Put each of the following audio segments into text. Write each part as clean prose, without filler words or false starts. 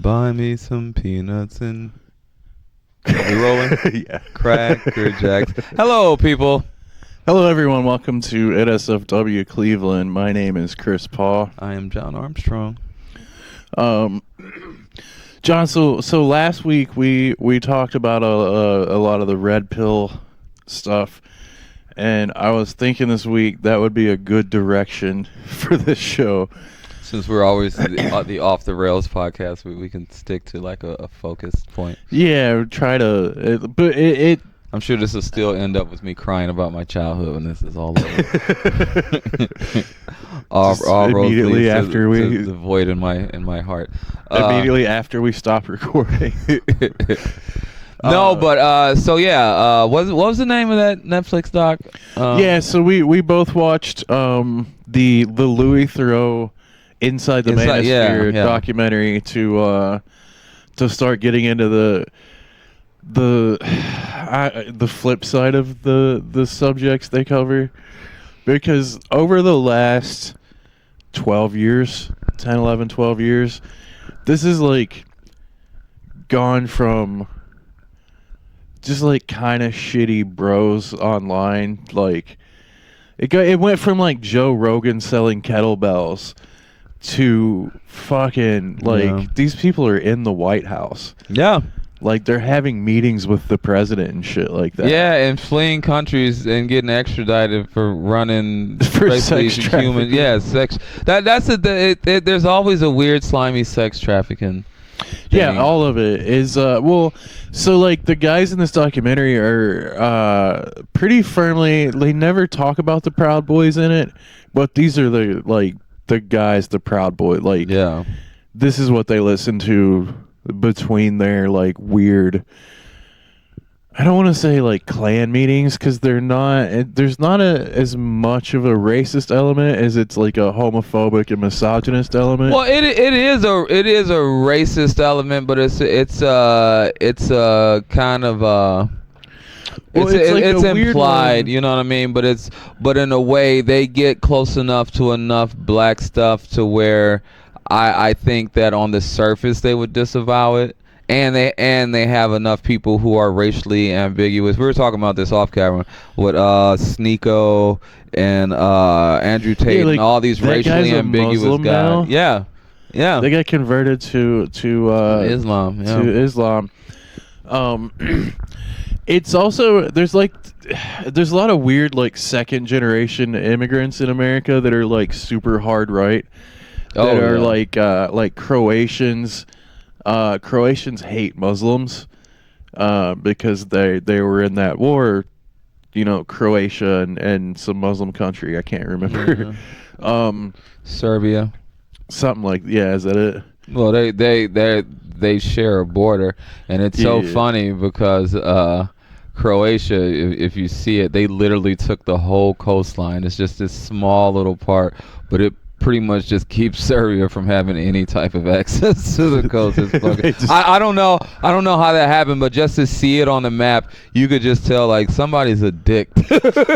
Buy me some peanuts and... Are we rolling? Yeah. Cracker Jacks. Hello, people. Hello, everyone. Welcome to NSFW Cleveland. My name is Chris Paul. I am John Armstrong. John, so last week we talked about a lot of the red pill stuff, and I was thinking this week that would be a good direction for this show. Since we're always the off the rails podcast, we can stick to like a focused point. Yeah, try to, but it I'm sure this will still end up with me crying about my childhood when this is all over. all immediately roads after to the void in my heart. Immediately after we stop recording. No, but so yeah, what was the name of that Netflix doc? Yeah, so we both watched the Louis Theraux Inside the Manosphere documentary to start getting into the flip side of the subjects they cover, because over the last 12 years, 10, 11, 12 years, this is like gone from just like kind of shitty bros online, like it went from like Joe Rogan selling kettlebells to fucking like these people are in the White House. Yeah. Like they're having meetings with the president and shit like that. Yeah, and fleeing countries and getting extradited for running for sex trafficking. Yeah, sex. There's always a weird, slimy sex trafficking thing. Yeah, all of it is so like the guys in this documentary are pretty firmly, they never talk about the Proud Boys in it, but these are the guys, the Proud Boy, like, yeah, this is what they listen to between their like weird, I don't want to say like clan meetings, because there's not as much of a racist element as it's like a homophobic and misogynist element. Well, it is a racist element, but it's kind of it's implied, you know what I mean? But in a way they get close enough to enough black stuff to where I think that on the surface they would disavow it, and they have enough people who are racially ambiguous. We were talking about this off camera with Sneeko and Andrew Tate, like, and all these racially ambiguous guys. Yeah. They got converted to Islam. Yeah. To Islam. It's also there's a lot of weird like second generation immigrants in America that are like super hard right. That are like Croatians. Croatians hate Muslims because they were in that war, you know, Croatia and some Muslim country, I can't remember. Serbia, something like, yeah, is that it? Well, they share a border, and it's so funny because Croatia, if you see it, they literally took the whole coastline. It's just this small little part, but it pretty much just keeps Serbia from having any type of access to the coast. I don't know how that happened, but just to see it on the map, you could just tell like somebody's a dick.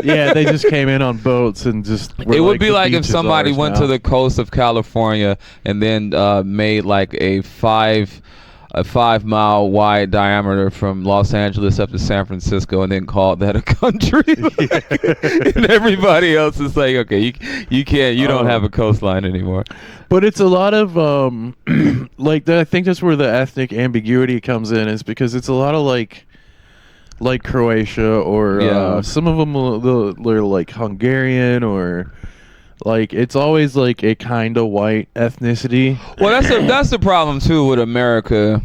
Yeah, they just came in on boats and just. It would be like if somebody went to the coast of California and then made like a 5 mile wide diameter from Los Angeles up to San Francisco and then called that a country. And everybody else is like, okay, you don't have a coastline anymore. But it's a lot of like I think that's where the ethnic ambiguity comes in, is because it's a lot of like Croatia or some of them they're like Hungarian, or like it's always like a kind of white ethnicity. Well, that's the problem too with America.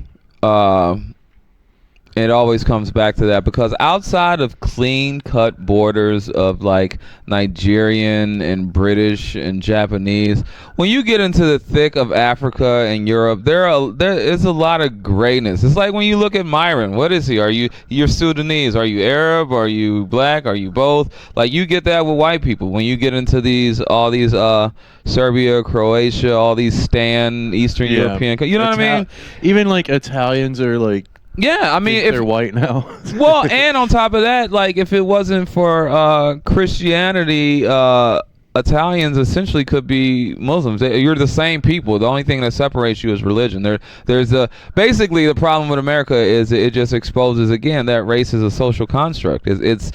It always comes back to that, because outside of clean-cut borders of like Nigerian and British and Japanese, when you get into the thick of Africa and Europe, there is a lot of grayness. It's like when you look at Myron, what is he? You're Sudanese? Are you Arab? Are you black? Are you both? Like you get that with white people. When you get into all these Serbia, Croatia, all these Eastern European, you know what I mean? Even like Italians are like. Yeah, I mean, if they're white now. Well, and on top of that, like if it wasn't for Christianity Italians essentially could be Muslims. You're the same people. The only thing that separates you is religion. There's basically the problem with America is it just exposes again that race is a social construct. It's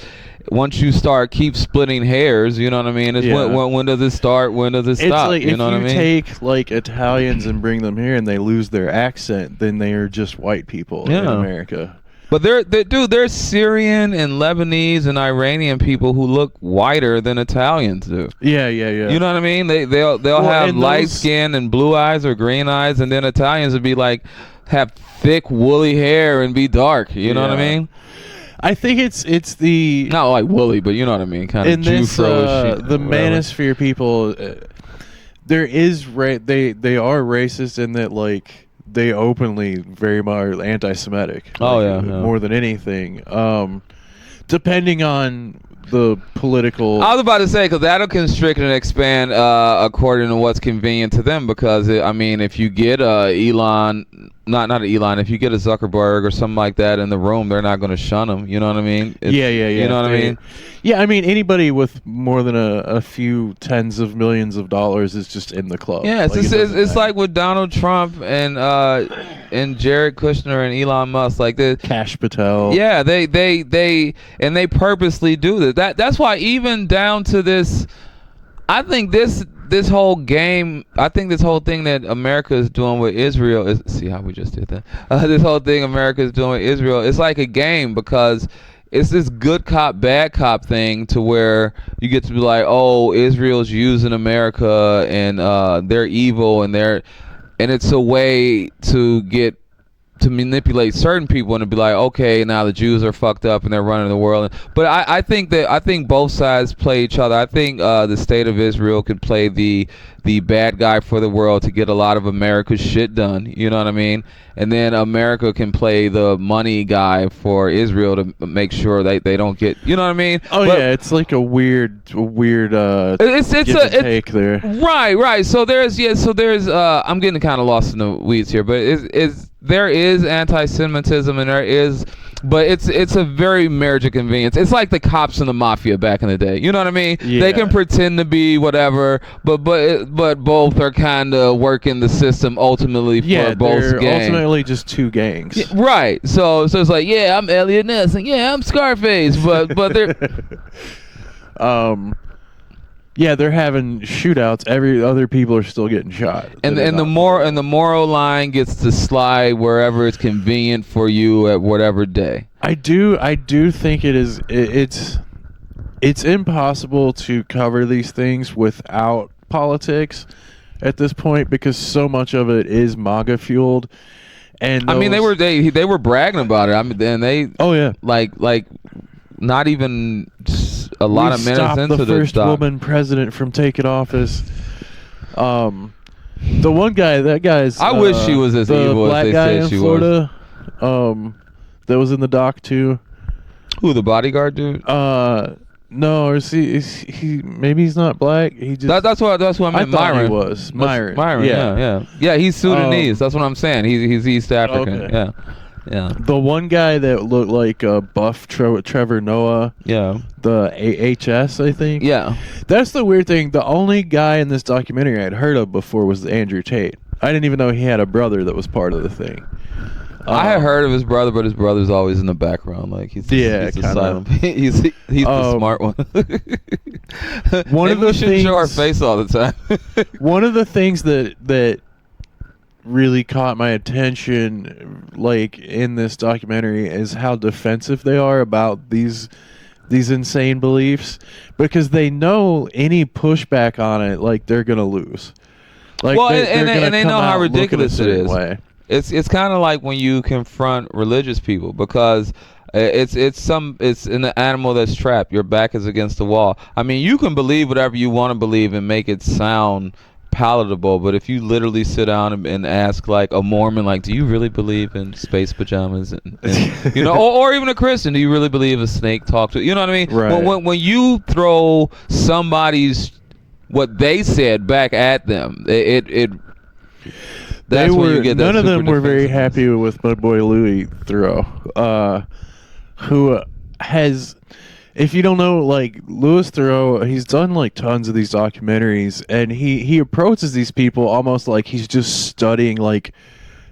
once you keep splitting hairs, you know what I mean? It's when does it start? When does it stop? Like you know what I mean? If you take like Italians and bring them here and they lose their accent, then they are just white people in America. But there's Syrian and Lebanese and Iranian people who look whiter than Italians do. Yeah. You know what I mean? They'll have light skin and blue eyes or green eyes, and then Italians would be like have thick woolly hair and be dark. You know what I mean? I think it's the not like woolly, but you know what I mean, kind of Jew-fro-ish. The Manosphere people. There is they are racist in that like. They openly very much anti-Semitic. More than anything. Depending on the political. I was about to say because that'll constrict and expand according to what's convenient to them. Because if you get Elon, not Elon, if you get a Zuckerberg or something like that in the room, they're not going to shun him. You know what I mean? Yeah. You know what I mean? Yeah, anybody with more than a few tens of millions of dollars is just in the club. Yeah, it's like with Donald Trump and Jared Kushner and Elon Musk, like the Cash Patel. Yeah, they purposely do this. That's why even down to this, I think this whole game, I think this whole thing that America is doing with Israel is, see how we just did that? This whole thing America is doing with Israel, it's like a game because it's this good cop, bad cop thing to where you get to be like, oh, Israel's using America and they're evil and it's a way to manipulate certain people and to be like, okay, now the Jews are fucked up and they're running the world. But I think both sides play each other. I think the state of Israel could play the bad guy for the world to get a lot of America's shit done. You know what I mean? And then America can play the money guy for Israel to make sure they don't get. You know what I mean? Oh, but it's like a weird. It's take there. Right. So there's I'm getting kind of lost in the weeds here, but there is anti-Semitism and there is, but it's a very marriage of convenience. It's like the cops and the mafia back in the day. You know what I mean? Yeah. They can pretend to be whatever, but both are kind of working the system ultimately for both gangs. Ultimately just two gangs. Yeah, right. So it's like, yeah, I'm Elliot Ness and yeah, I'm Scarface, but they're yeah, they're having shootouts. Other people are still getting shot. And the moral line gets to slide wherever it's convenient for you at whatever day. I do think it's impossible to cover these things without politics at this point because so much of it is MAGA fueled. And they were bragging about it. And they like not even a lot of minutes into the first woman president from taking office. The one guy, that guy's. I wish she was as evil as they said she Florida, was. That was in the doc too. Who, the bodyguard dude? No, or is he? Maybe he's not black. He just. That's what I meant. Myron he was Myron. Yeah. He's Sudanese. That's what I'm saying. He's East African. Okay. Yeah. The one guy that looked like buff Trevor Noah. Yeah. The HS, I think. Yeah. That's the weird thing. The only guy in this documentary I'd heard of before was Andrew Tate. I didn't even know he had a brother that was part of the thing. I had heard of his brother, but his brother's always in the background. Like he's the silent. he's the smart one. One of the things, shouldn't show our face all the time. One of the things that really caught my attention, like in this documentary, is how defensive they are about these insane beliefs, because they know any pushback on it, like they're gonna lose. Like, well, and they know how ridiculous it is. It's kind of like when you confront religious people, because it's an animal that's trapped. Your back is against the wall. I mean, you can believe whatever you want to believe and make it sound palatable, but if you literally sit down and ask like a Mormon, like, do you really believe in space pajamas, and you know, or even a Christian, do you really believe a snake talk to you? Know what I mean? Right. When you throw somebody's what they said back at them, that's when you get that. None of them were very happy with my boy Louis Theraux, who has. if you don't know, like, Louis Theroux, he's done like tons of these documentaries, and he approaches these people almost like he's just studying like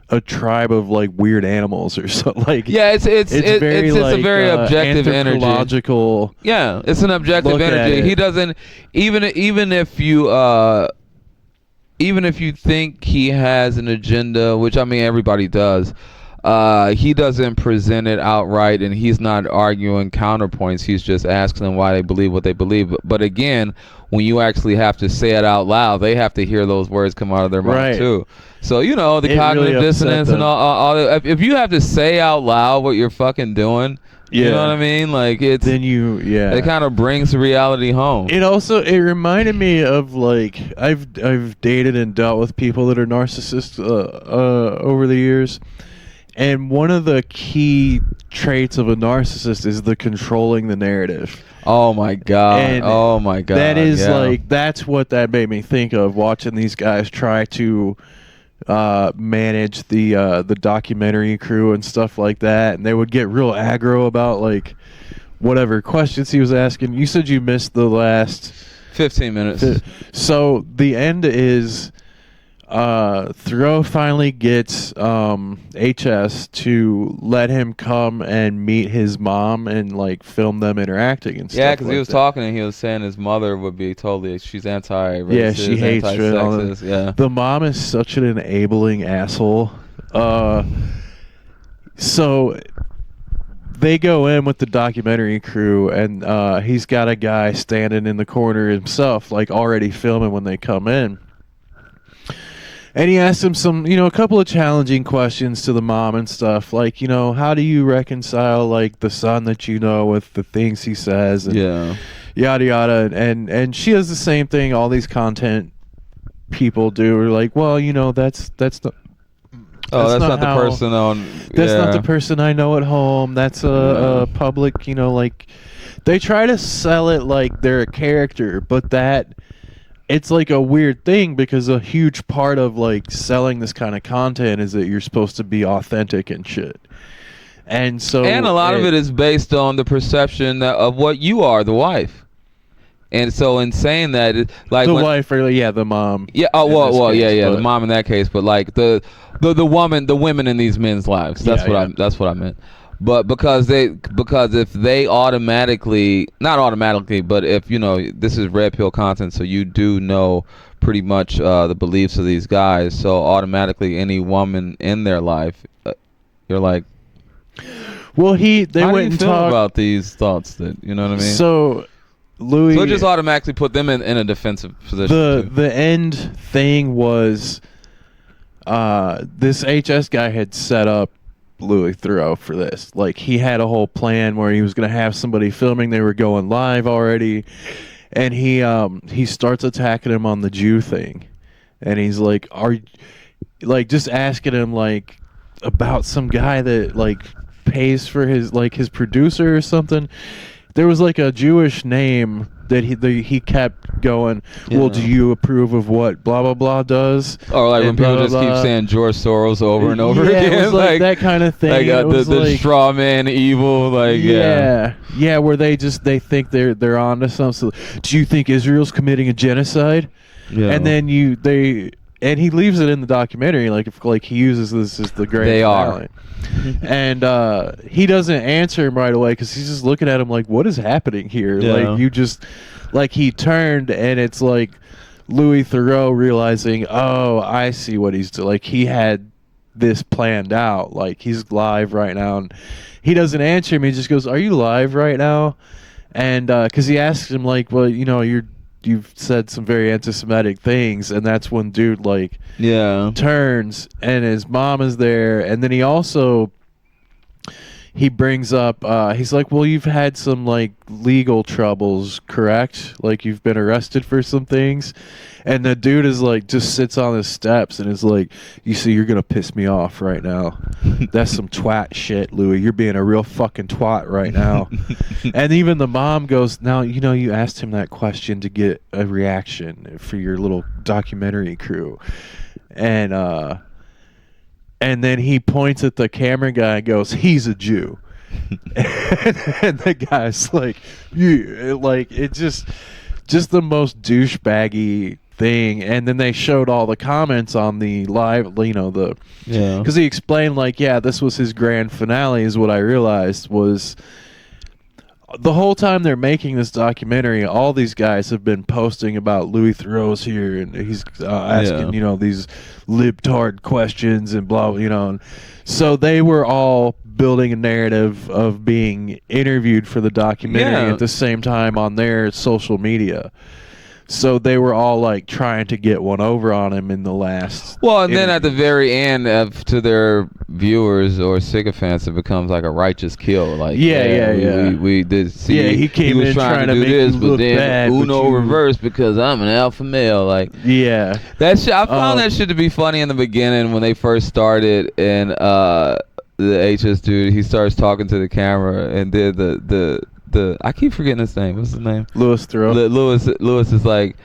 a tribe of like weird animals or something. Like, yeah, it's very it's like a very objective energy. anthropological. Yeah, it's an objective energy. He doesn't even if you think he has an agenda, which I mean everybody does. He doesn't present it outright, and he's not arguing counterpoints. He's just asking them why they believe what they believe. But again, when you actually have to say it out loud, they have to hear those words come out of their mouth too. So the cognitive really dissonance and all if you have to say out loud what you're fucking doing, you know what I mean? Like it kind of brings reality home. It reminded me of like I've dated and dealt with people that are narcissists over the years. And one of the key traits of a narcissist is the controlling the narrative. Oh my god! That is like that's what that made me think of, watching these guys try to manage the documentary crew and stuff like that, and they would get real aggro about like whatever questions he was asking. You said you missed the last 15 minutes. So the end is. Theroux finally gets HS to let him come and meet his mom and like film them interacting and stuff. Yeah, because he was talking and he was saying his mother would be totally, she's anti-racist, yeah, she hates anti-sexist. Yeah, the mom is such an enabling asshole. So they go in with the documentary crew, and he's got a guy standing in the corner himself, like already filming when they come in. And he asked him a couple of challenging questions to the mom and stuff, like, how do you reconcile, like, the son that you know with the things he says, and yada yada, and she does the same thing all these content people do. Are like, well, that's not. That's not the person on. That's not the person I know at home. That's a public, like, they try to sell it like they're a character, but that. It's like a weird thing because a huge part of like selling this kind of content is that you're supposed to be authentic and shit. And so a lot of it is based on the perception of what you are, the wife. And so in saying that, like the wife, or the mom. Yeah. Oh well. The mom in that case, but like the women in these men's lives. That's what I meant. But because if they automatically, not automatically, but if this is red pill content, so you do know pretty much the beliefs of these guys, so automatically any woman in their life, you're like, well, they went and talked about these thoughts that you know what I mean. So Louis, so just automatically put them in a defensive position. The end thing was, this HS guy had set up Louis Theraux for this. Like, he had a whole plan where he was going to have somebody filming. They were going live already, and he starts attacking him on the Jew thing, and he's like, just asking him like about some guy that like pays for his producer or something. There was like a Jewish name that he kept going, well, do you approve of what blah blah blah does? Or like when people just keep saying George Soros over and over again, it was like that kind of thing. Like the straw man evil, like where they think they're onto something. So, do you think Israel's committing a genocide? Yeah. And then and he leaves it in the documentary, like he uses this as the great. They are. And he doesn't answer him right away because he's just looking at him like, what is happening here? Like he turned, and it's like Louis Theroux realizing, oh, I see what he's doing. Like, he had this planned out. Like, he's live right now, and he doesn't answer him. He just goes, are you live right now? And because he asks him like, well, you've said some very anti-Semitic things, and that's when dude turns, and his mom is there, and then he brings up he's like, well, you've had some like legal troubles, correct? Like, you've been arrested for some things. And the dude is like, just sits on his steps and is like, you see, you're gonna piss me off right now. That's some twat shit, Louis. You're being a real fucking twat right now. And even the mom goes, now, you asked him that question to get a reaction for your little documentary crew. And then he points at the camera guy and goes, he's a Jew. And the guy's like, you like it just the most douchebaggy thing. And then they showed all the comments on the live, because he explained like, yeah, this was his grand finale. Is what I realized was the whole time they're making this documentary, all these guys have been posting about Louis Theraux here, and he's asking, these libtard questions and blah, and so they were all building a narrative of being interviewed for the documentary at the same time on their social media. So they were all like trying to get one over on him in the last. Well, and then at the very end, to their viewers or sycophants, it becomes like a righteous kill. Like, we did see. Yeah, he came was in trying to do this, but then bad, Uno reversed because I'm an alpha male. Like, yeah, that shit. I found that shit to be funny in the beginning when they first started, and the HS dude, he starts talking to the camera, and did the I keep forgetting his name. What's his name? Louis Theraux. Louis is like,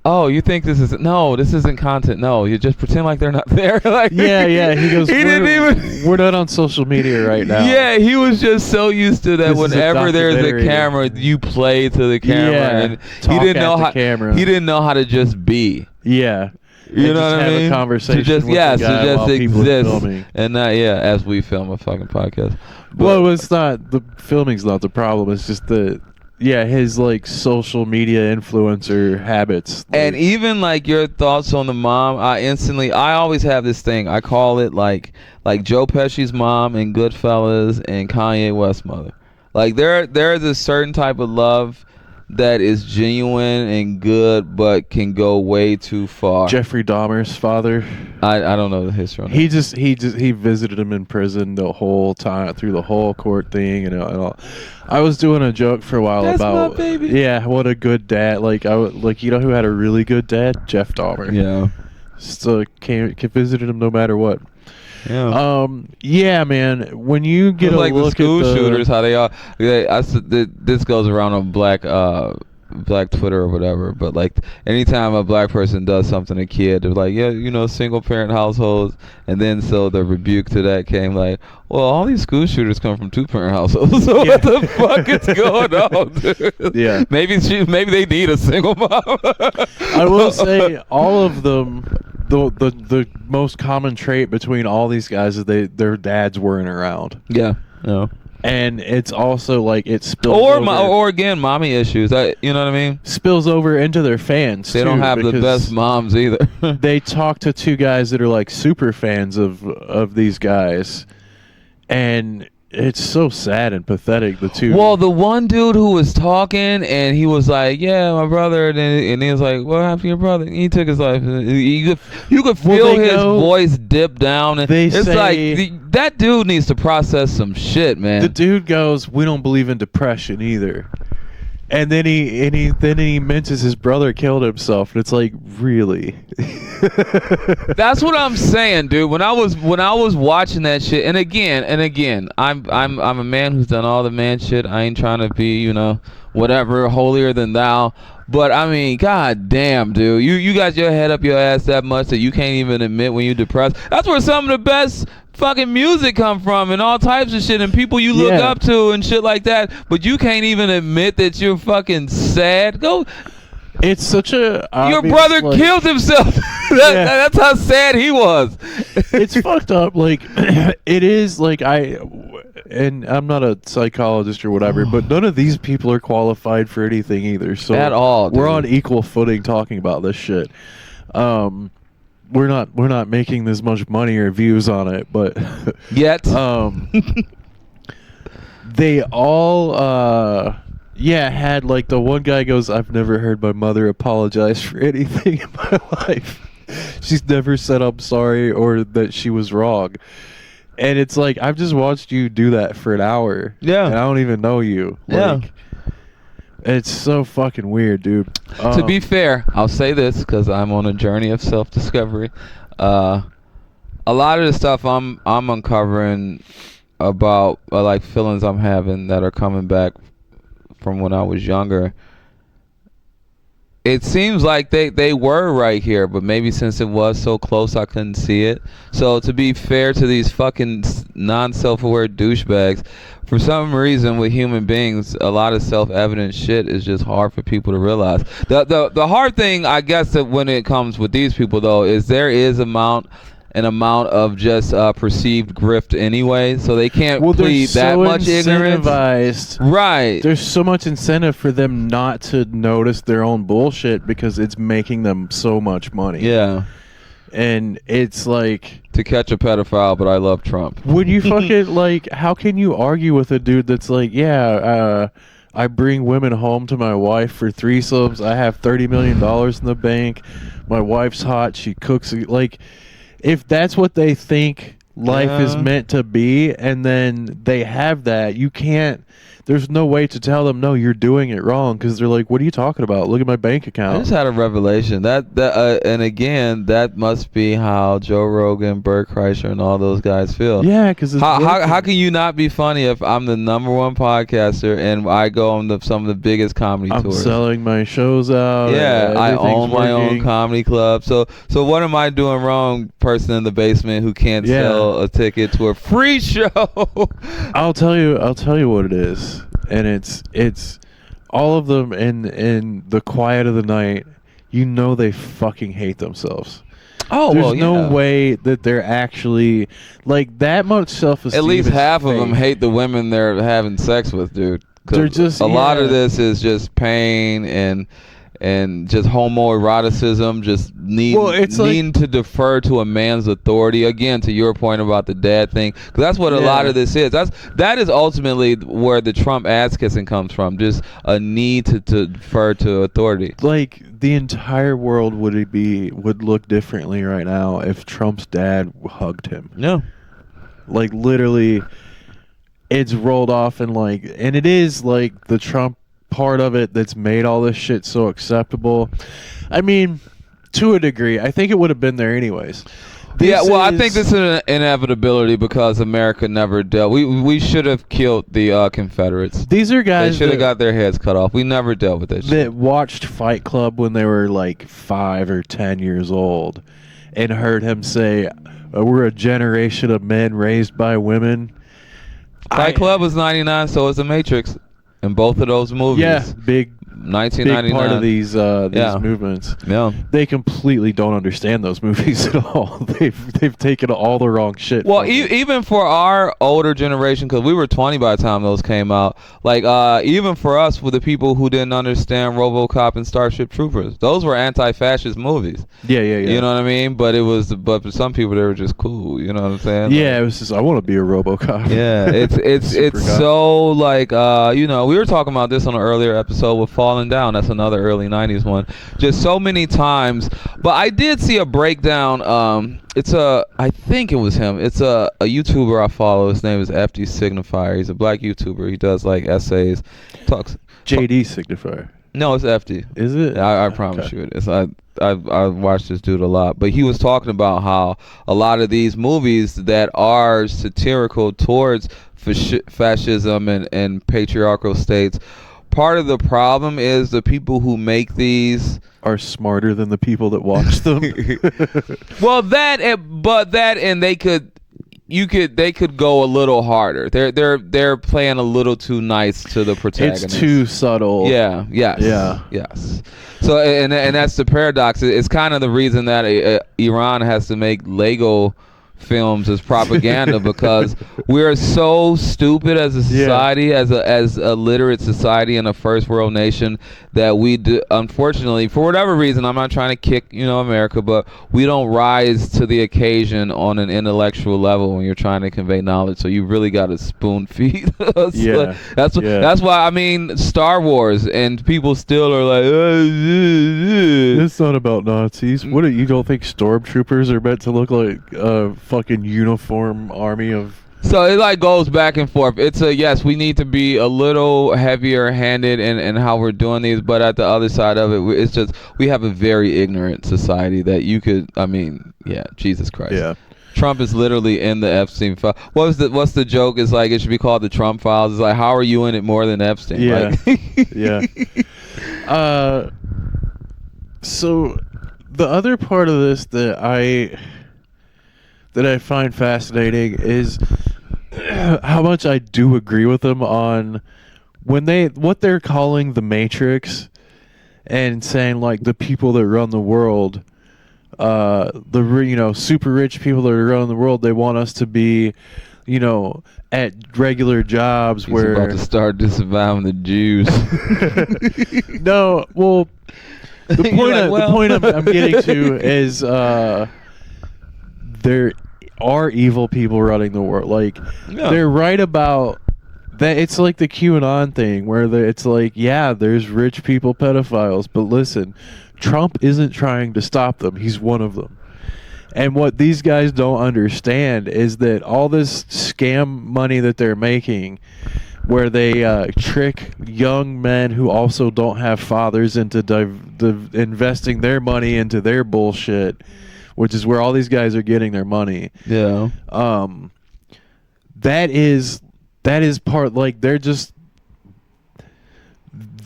oh, you think this isn't content. No, you just pretend like they're not there. Like, yeah. He goes, we're not on social media right now. Yeah, he was just so used to that. Whenever there's a camera, you play to the camera, and he didn't know how to just be. Yeah. You know what I mean? Have a conversation to just, with the guy just while exist, and not as we film a fucking podcast. Well, it's not the filming's not the problem. It's just his like social media influencer habits. Like, and even like your thoughts on the mom, I always have this thing. I call it like Joe Pesci's mom in Goodfellas and Kanye West's mother. Like there is a certain type of love that is genuine and good, but can go way too far. Jeffrey Dahmer's father. I don't know the history on that. He visited him in prison the whole time through the whole court thing and all. I was doing a joke for a while about my baby. Yeah, what a good dad. Like who had a really good dad? Jeff Dahmer. Yeah. Still visited him no matter what. Yeah. Yeah, man. When you get a like look the school at shooters, how they are. This goes around on black Twitter or whatever. But like anytime a black person does something to a kid, they're like, single parent households. And then so the rebuke to that came like, well, all these school shooters come from 2-parent households. So what the fuck is going on, dude? Yeah. Maybe they need a single mom. I will say all of them. The most common trait between all these guys is their dads weren't around. Yeah. And it's also like it spills over. Or again, mommy issues. You know what I mean? Spills over into their fans. They don't have the best moms either. They talk to two guys that are like super fans of these guys, and it's so sad and pathetic. The two. Well, the one dude who was talking and he was like, "Yeah, my brother," and he was like, "What happened to your brother?" And he took his life. You could feel his voice dip down, and it's like that dude needs to process some shit, man. The dude goes, "We don't believe in depression either." And then he mentions his brother killed himself, and it's like, really? That's what I'm saying, dude. When I was watching that shit, and again, I'm a man who's done all the man shit. I ain't trying to be, whatever, holier than thou. But I mean, god damn, dude, you got your head up your ass that much that you can't even admit when you're depressed. That's where some of the best fucking music come from and all types of shit and people you look up to and shit like that, but you can't even admit that you're fucking sad. It's such a your brother killed himself. That's how sad he was. It's fucked up. Like it is like and I'm not a psychologist or whatever, but none of these people are qualified for anything either. So at all, we're on equal footing talking about this shit. We're not making this much money or views on it, but yet they all had like the one guy goes, "I've never heard my mother apologize for anything in my life. She's never said I'm sorry or that she was wrong." And it's like, I've just watched you do that for an hour. Yeah. And I don't even know you. Like, it's so fucking weird, dude. To be fair, I'll say this because I'm on a journey of self-discovery. A lot of the stuff I'm uncovering about like feelings I'm having that are coming back from when I was younger. it seems like they were right here, but maybe since it was so close, I couldn't see it. So to be fair to these fucking non-self-aware douchebags, for some reason with human beings, a lot of self-evident shit is just hard for people to realize. The hard thing, I guess, that when it comes with these people though, is there is an amount of just perceived grift anyway, so they can't plead that much ignorance. Right. There's so much incentive for them not to notice their own bullshit because it's making them so much money. Yeah. And it's like... To catch a pedophile, but I love Trump. When you fucking, like, how can you argue with a dude that's like, yeah, I bring women home to my wife for threesomes, I have $30 million in the bank, my wife's hot, she cooks, like... If that's what they think life is meant to be, and then they have that, you can't... There's no way to tell them, no, you're doing it wrong, because they're like, what are you talking about? Look at my bank account. I just had a revelation. And again, that must be how Joe Rogan, Bert Kreischer, and all those guys feel. Yeah, because how can you not be funny if I'm the #1 podcaster and I go on some of the biggest comedy tours? I'm selling my shows out. Yeah, I own my own comedy club. So what am I doing wrong, person in the basement who can't sell a ticket to a free show? I'll tell you what it is. And it's all of them in the quiet of the night. You know they fucking hate themselves. Oh, there's no way that they're actually like that much self-esteem. At least half of them hate the women they're having sex with, dude. They're just a lot of this is just pain and just homoeroticism, just needing to defer to a man's authority. Again, to your point about the dad thing, because that's what a lot of this is. That is ultimately where the Trump ass kissing comes from. Just a need to defer to authority. Like the entire world would look differently right now if Trump's dad hugged him. Yeah, like literally, it's rolled off and it is like the Trump part of it that's made all this shit so acceptable. I mean, to a degree, I think it would have been there anyways. I think this is an inevitability because America never dealt. We should have killed the Confederates. These are guys they should have got their heads cut off. We never dealt with that shit. That watched Fight Club when they were like 5 or 10 years old and heard him say, we're a generation of men raised by women. Fight Club was 99, so was The Matrix. In both of those movies. Yeah, big 1999. Big part of these movements. Yeah. They completely don't understand those movies at all. They've taken all the wrong shit. Well, even for our older generation, because we were 20 by the time those came out, like even for us, with the people who didn't understand RoboCop and Starship Troopers, those were anti-fascist movies. Yeah. You know what I mean? But for some people, they were just cool. You know what I'm saying? Yeah, it was just, I want to be a RoboCop. Yeah, it's so like we were talking about this on an earlier episode with Falling Down. That's another early 90s one. Just so many times. But I did see a breakdown. I think it was him. It's a YouTuber I follow. His name is FD Signifier. He's a black YouTuber. He does like essays. Talks. JD Signifier. No, it's FD. Is it? I promise you it is. I watched this dude a lot, but he was talking about how a lot of these movies that are satirical towards fascism and patriarchal states, part of the problem is the people who make these are smarter than the people that watch them. Well, they could go a little harder. They're playing a little too nice to the protagonist. It's too subtle. Yeah. Yes. Yeah. Yes. So and that's the paradox. It's kind of the reason that Iran has to make Lego films as propaganda because we're so stupid as a society, as a literate society in a first world nation, that we do, unfortunately, for whatever reason, I'm not trying to kick America, but we don't rise to the occasion on an intellectual level when you're trying to convey knowledge. So you really got to spoon feed us. Yeah. That's why, I mean, Star Wars, and people still are like, it's not about Nazis. What, you don't think stormtroopers are meant to look like fucking uniform army of... So it like goes back and forth. It's yes, we need to be a little heavier handed in how we're doing these, but at the other side of it, it's just we have a very ignorant society that you could, Jesus Christ. Yeah. Trump is literally in the Epstein file. What's the joke? It's like it should be called the Trump files. It's like, how are you in it more than Epstein? Yeah. Like, yeah. So the other part of this that I find fascinating is how much I do agree with them on what they're calling the Matrix, and saying like the people that run the world, super rich people that are running the world, they want us to be, at regular jobs. He's about to start disavowing the Jews. No, well, the point I'm getting to is there are evil people running the world. Like, they're right about that. It's like the QAnon thing where it's like, yeah, there's rich people pedophiles, but listen, Trump isn't trying to stop them. He's one of them. And what these guys don't understand is that all this scam money that they're making, where they trick young men who also don't have fathers into investing their money into their bullshit, which is where all these guys are getting their money. Yeah. That is part, like, they're just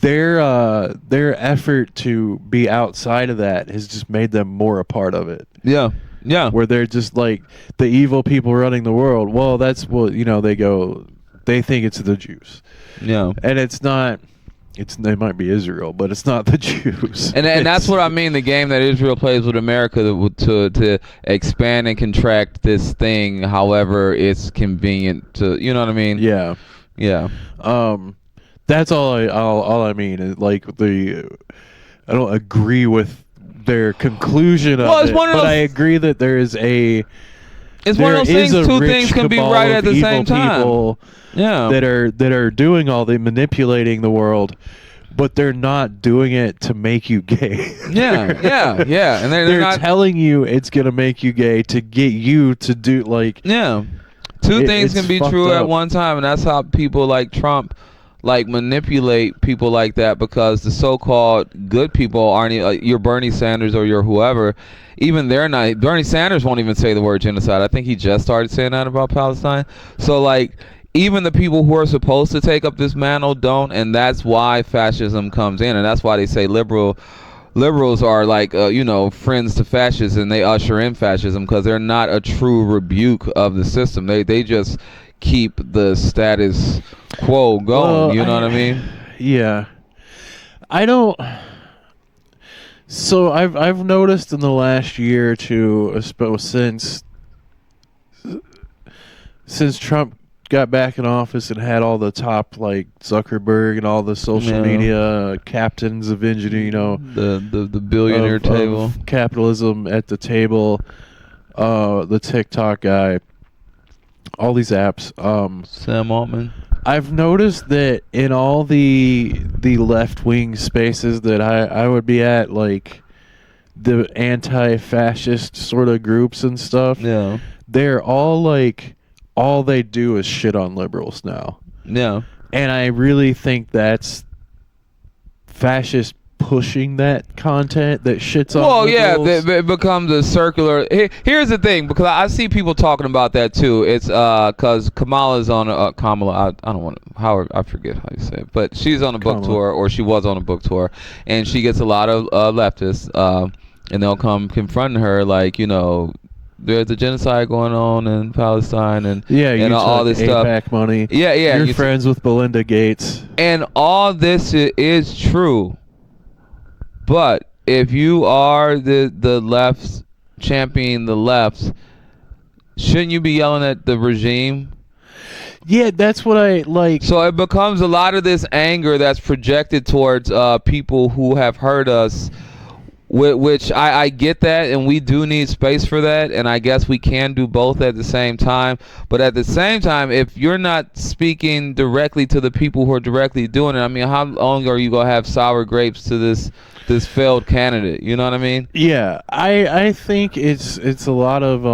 their effort to be outside of that has just made them more a part of it. Yeah. Yeah. Where they're just like the evil people running the world. Well, that's what, they think it's the Jews. Yeah. And it's not. They might be Israel, but it's not the Jews. And that's what I mean. The game that Israel plays with America to expand and contract this thing, however it's convenient to, you know what I mean? Yeah. Yeah. That's all I mean. Is like I don't agree with their conclusion of it, but I agree that there is a. It's one of those things. Two things can be right at the same time. Yeah. That are doing all the manipulating the world, but they're not doing it to make you gay. Yeah. And they're not telling you it's gonna make you gay to get you to do like. Yeah. Two things can be true at one time, and that's how people like Trump manipulate people like that, because the so-called good people aren't your Bernie Sanders or your whoever. Even they're not. Bernie Sanders won't even say the word genocide. I think he just started saying that about Palestine. So like, even the people who are supposed to take up this mantle don't, and that's why fascism comes in, and that's why they say liberals are like friends to fascists, and they usher in fascism because they're not a true rebuke of the system. They just keep the status quo going. You know what I mean? Yeah. I don't. So I've noticed in the last year or two, I suppose, since Trump got back in office and had all the top, like Zuckerberg and all the social media captains of engineering, the billionaire table, of capitalism at the table, the TikTok guy, all these apps, Sam Altman. I've noticed that in all the left-wing spaces that I would be at, like the anti-fascist sort of groups and stuff, they're all like, all they do is shit on liberals now. Yeah. And I really think that's fascist pushing that content that shits on liberals. It becomes a circular. Here's the thing, because I see people talking about that too. It's because Kamala's on Kamala. I don't want to, I forget how you say it, but she's on a book tour, or she was on a book tour, and she gets a lot of leftists, and they'll come confronting her like, there's a genocide going on in Palestine, and all this stuff. AIPAC money. Yeah. You're friends with Belinda Gates, and all this is true. But if you are the left, championing the left, shouldn't you be yelling at the regime? Yeah, that's what I like. So it becomes a lot of this anger that's projected towards people who have hurt us, which I get that, and we do need space for that, and I guess we can do both at the same time. But at the same time, if you're not speaking directly to the people who are directly doing it, I mean, how long are you going to have sour grapes to this failed candidate? You know what I mean? Yeah, I think it's a lot of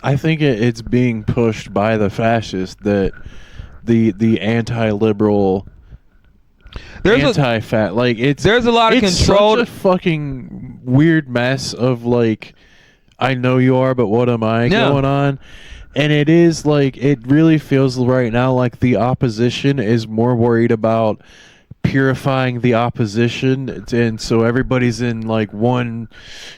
I think it's being pushed by the fascists, that the anti-liberal, anti-fat, like there's a lot of control. It's such a fucking weird mess of like, I know you are, but what am I going on? And it is like, it really feels right now like the opposition is more worried about purifying the opposition, and so everybody's in like one.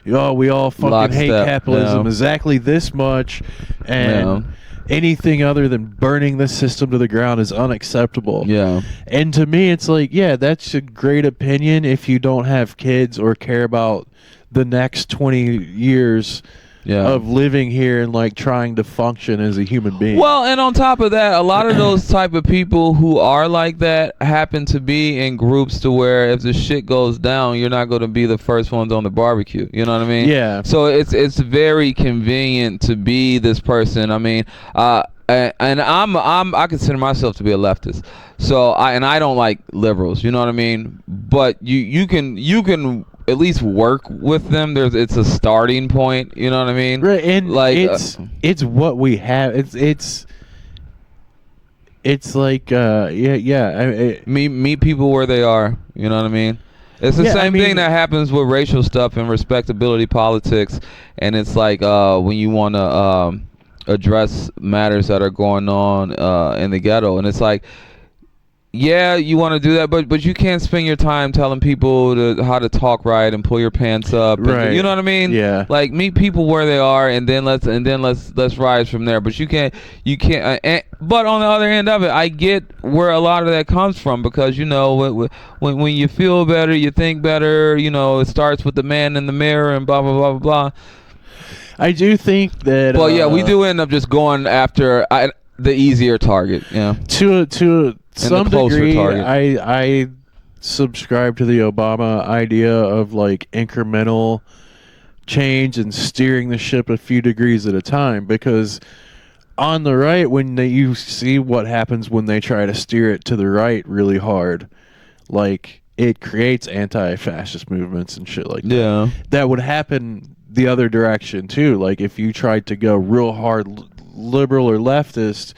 Oh, we all fucking hate Lockstep, capitalism exactly this much, and anything other than burning the system to the ground is unacceptable. Yeah. And to me, it's like, yeah, that's a great opinion if you don't have kids or care about the next 20 years of living here and like trying to function as a human being. Well, and on top of that, a lot of those type of people who are like that happen to be in groups to where if the shit goes down, you're not going to be the first ones on the barbecue. You know what I mean? Yeah. So it's very convenient to be this person. I mean, and I consider myself to be a leftist. So I don't like liberals. You know what I mean? But you can at least work with them. It's a starting point. You know what I mean? Right, and like it's what we have. It's like meet people where they are. You know what I mean? It's the same thing that happens with racial stuff and respectability politics. And it's like when you want to address matters that are going on in the ghetto, and it's like, yeah, you want to do that, but you can't spend your time telling people how to talk right and pull your pants up. Right. You know what I mean? Yeah. Like, meet people where they are, and then let's rise from there. But you can't. But on the other end of it, I get where a lot of that comes from, because when you feel better, you think better. It starts with the man in the mirror and blah blah blah blah blah. I do think that. Well, yeah, we do end up just going after the easier target. Yeah. To some degree, target. I subscribe to the Obama idea of like incremental change and steering the ship a few degrees at a time, because on the right, when you see what happens when they try to steer it to the right really hard, like it creates anti-fascist movements and shit like that. Yeah. That would happen the other direction too. Like if you tried to go real hard liberal or leftist,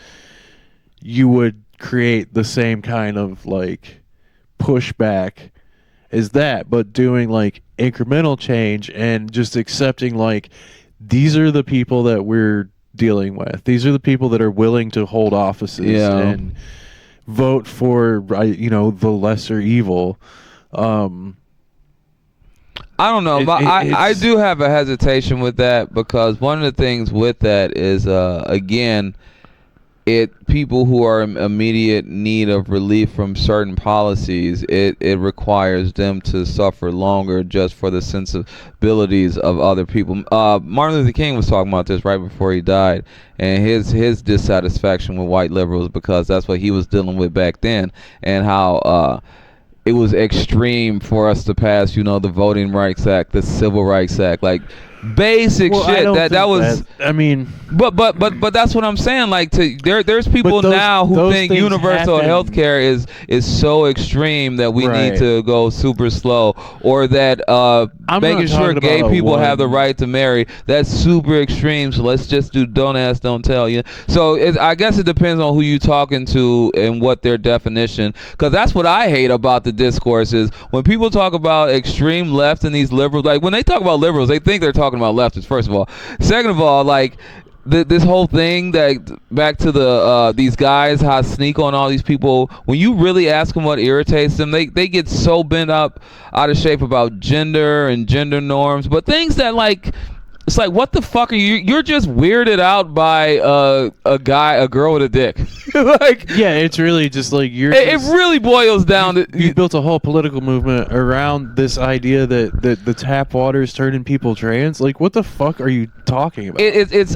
you would create the same kind of like pushback as that, but doing like incremental change and just accepting like these are the people that we're dealing with. These are the people that are willing to hold offices and vote for the lesser evil. I don't know, but I do have a hesitation with that, because one of the things with that is again, people who are in immediate need of relief from certain policies, it requires them to suffer longer just for the sensibilities of other people. Martin Luther King was talking about this right before he died, and his dissatisfaction with white liberals, because that's what he was dealing with back then, and how it was extreme for us to pass, the Voting Rights Act, the Civil Rights Act, like basic shit. That was. I mean, but that's what I'm saying. Like, there's people now who think universal health care is so extreme that we need to go super slow, or that making sure gay people have the right to marry, that's super extreme. So let's just do don't ask, don't tell. So I guess it depends on who you talking to and what their definition. Because that's what I hate about the discourse is when people talk about extreme left and these liberals. Like when they talk about liberals, they think they're talking about leftists, first of all. Second of all, like this whole thing that back to these guys how sneak on all these people, when you really ask them what irritates them, they get so bent up out of shape about gender and gender norms, but things that like, it's like, what the fuck are you? You're just weirded out by a girl with a dick. Like, yeah, it's really just like it really boils down to you built a whole political movement around this idea that the tap water is turning people trans. Like, what the fuck are you talking about? It's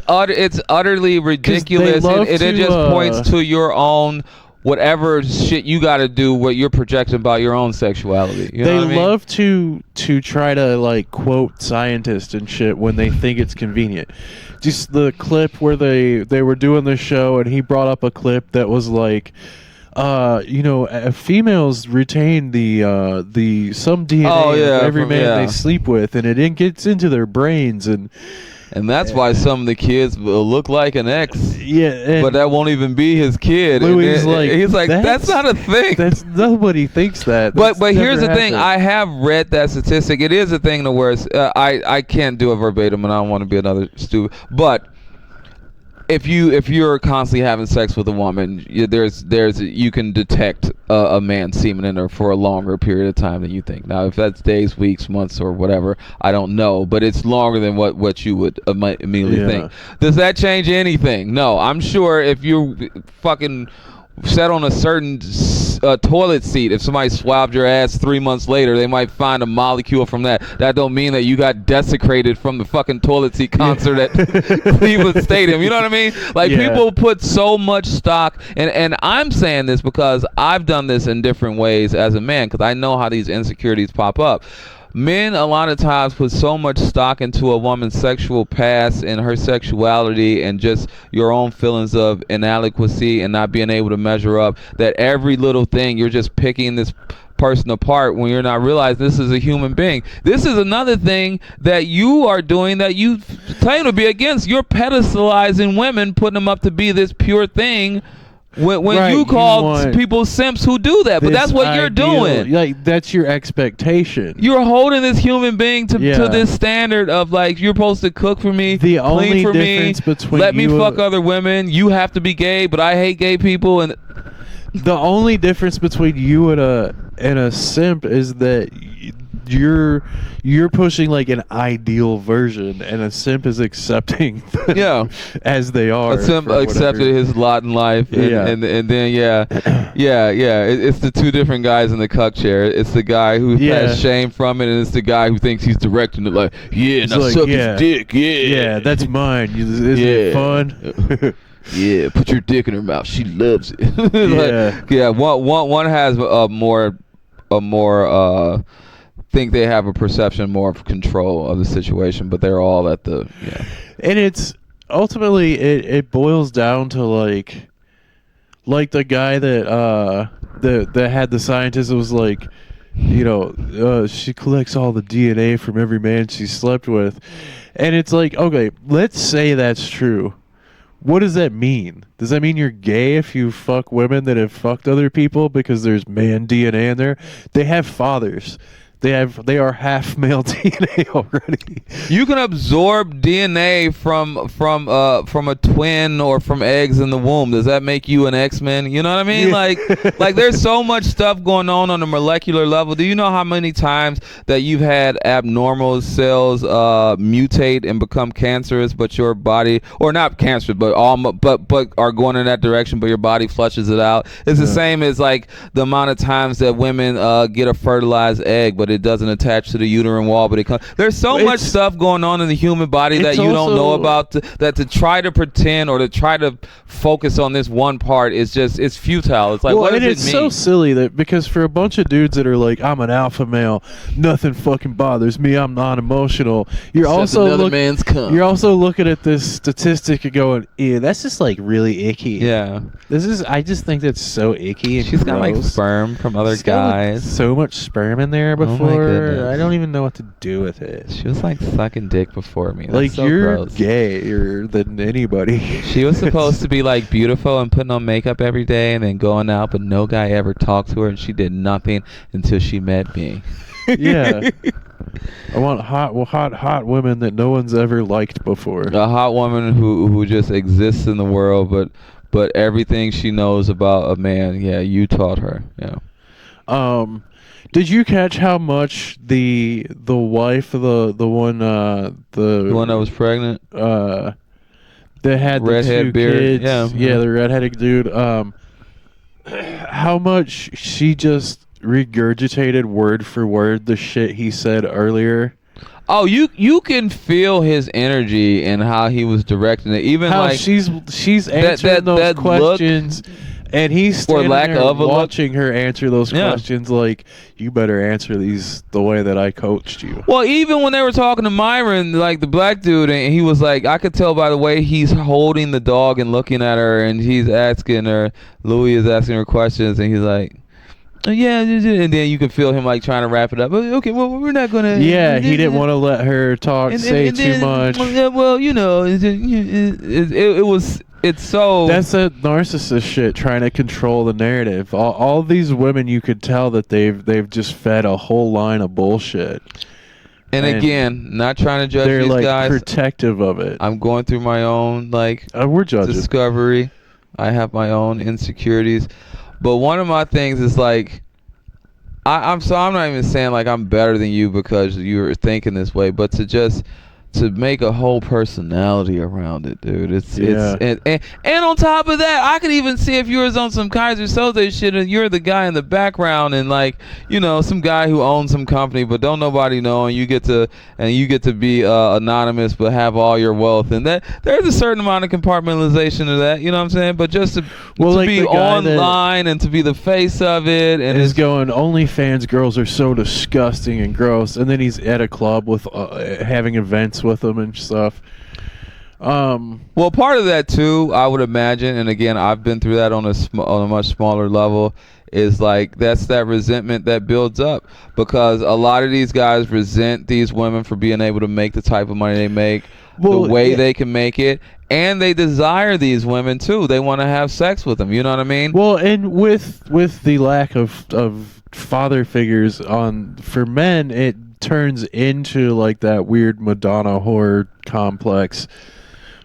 utterly ridiculous. It just points to your own whatever shit you got to do, what you're projecting about your own sexuality. They love to try to like quote scientists and shit when they think it's convenient. Just the clip where they were doing the show and he brought up a clip that was like, females retain the some DNA of every man they sleep with, and it gets into their brains, and that's why some of the kids will look like an ex. Yeah, but that won't even be his kid. Louis he's like, that's not a thing. That's nobody thinks that. But here's the thing. I have read that statistic. It is a thing to where I can't do a verbatim, and I don't want to be another stupid. But if you're constantly having sex with a woman, you can detect a man's semen in her for a longer period of time than you think. Now, if that's days, weeks, months, or whatever, I don't know, but it's longer than what you would immediately think. Does that change anything? No. I'm sure if you fucking sat on a certain toilet seat, if somebody swabbed your ass 3 months later, they might find a molecule from that. That don't mean that you got desecrated from the fucking toilet seat concert at Cleveland Stadium. You know what I mean? Like, people put so much stock, and I'm saying this because I've done this in different ways as a man, because I know how these insecurities pop up. Men a lot of times put so much stock into a woman's sexual past and her sexuality and just your own feelings of inadequacy and not being able to measure up, that every little thing you're just picking this person apart when you're not realizing this is a human being. This is another thing that you are doing that you claim to be against. You're pedestalizing women, putting them up to be this pure thing. When you call people simps who do that, but that's what you're doing. Like, that's your expectation. You're holding this human being to this standard of, like, you're supposed to cook for me, the clean only for difference me, between let me fuck other women. You have to be gay, but I hate gay people. And the only difference between you and a simp is that you're pushing like an ideal version, and a simp is accepting them as they are. A simp accepted his lot in life, and then it's the two different guys in the cuck chair. It's the guy who has shame from it, and it's the guy who thinks he's directing it like, now suck his dick, that's mine. Isn't it fun? Yeah, put your dick in her mouth. She loves it. One has a more think they have a perception more of control of the situation, but they're all at the and it's ultimately it boils down to like the guy that had the scientist that was like, she collects all the DNA from every man she slept with, and it's like, okay, let's say that's true. What does that mean? Does that mean you're gay if you fuck women that have fucked other people because there's man DNA in there? They have fathers. They are half male DNA already. You can absorb DNA from a twin or from eggs in the womb. Does that make you an X-Men? You know what I mean? Like there's so much stuff going on a molecular level. Do you know how many times that you've had abnormal cells mutate and become cancerous, but your body, or not cancerous, but are going in that direction, but your body flushes it out? It's the same as like the amount of times that women get a fertilized egg, but it doesn't attach to the uterine wall, but it comes. There's so much stuff going on in the human body that you don't know about. That to try to pretend or to try to focus on this one part is just, it's futile. It's like, what does it mean? It's so silly that because for a bunch of dudes that are like, I'm an alpha male, nothing fucking bothers me, I'm not emotional. You're also looking at this statistic and going, ew, that's just like really icky. Yeah. I just think that's so icky and she's gross. Got like sperm from other guys. Like, so much sperm in there before. Oh my goodness. I don't even know what to do with it. She was like sucking dick before me. That's like, so you're gross. Gayer than anybody. She was supposed to be like beautiful and putting on makeup every day and then going out, but no guy ever talked to her, and she did nothing until she met me. Yeah. I want hot women that no one's ever liked before. A hot woman who just exists in the world, but everything she knows about a man, you taught her. Yeah. Did you catch how much the wife of the one that was pregnant, that had the redhead two beard, kids, the redheaded dude, how much she just regurgitated word for word the shit he said earlier? Oh, you can feel his energy and how he was directing it. Even how like she's answering those questions. And he's standing there watching her answer those questions like, you better answer these the way that I coached you. Well, even when they were talking to Myron, like the black dude, and he was like, I could tell by the way he's holding the dog and looking at her, and he's asking her, Louis is asking her questions, and he's like, and then you can feel him like trying to wrap it up. Okay, well, we're not gonna. Yeah, he didn't want to let her say too much. Well, it was. It's so. That's a narcissist shit, trying to control the narrative. All these women, you could tell that they've just fed a whole line of bullshit. And again, not trying to judge they're these like guys. protective of it. I'm going through my own we're judging. discovery. I have my own insecurities, but one of my things is like, I'm not even saying like I'm better than you because you're thinking this way, but to make a whole personality around it, dude. It's and on top of that, I could even see if you was on some Kaiser Soze shit and you're the guy in the background and like, you know, some guy who owns some company but don't nobody know, and you get to be anonymous but have all your wealth, and that there's a certain amount of compartmentalization of that, you know what I'm saying? But just to like be online and to be the face of it, and is going, OnlyFans girls are so disgusting and gross, and then he's at a club with having events with them and stuff. Well, part of that too, I would imagine, and again, I've been through that on a much smaller level, is like that's that resentment that builds up because a lot of these guys resent these women for being able to make the type of money they make, the way they can make it, and they desire these women too. They want to have sex with them. You know what I mean? Well, and with the lack of father figures for men, it turns into like that weird Madonna whore complex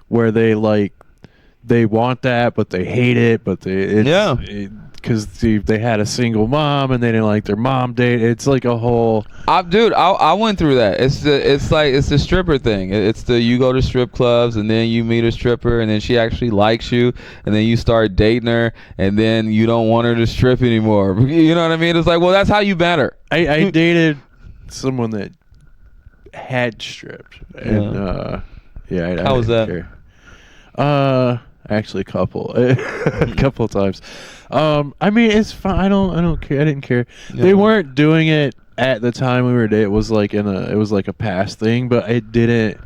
where they want that but they hate it, but because they had a single mom and they didn't like their mom date. It's like a whole I went through that. It's the stripper thing. It's you go to strip clubs and then you meet a stripper and then she actually likes you and then you start dating her and then you don't want her to strip anymore. You know what I mean? It's like, well, that's how you met her. I dated someone that had stripped, and how was that? Care. Actually, a couple of times. I mean, it's fine. I don't care. I didn't care. Yeah. They weren't doing it at the time we were dating. It was like a past thing, but it didn't.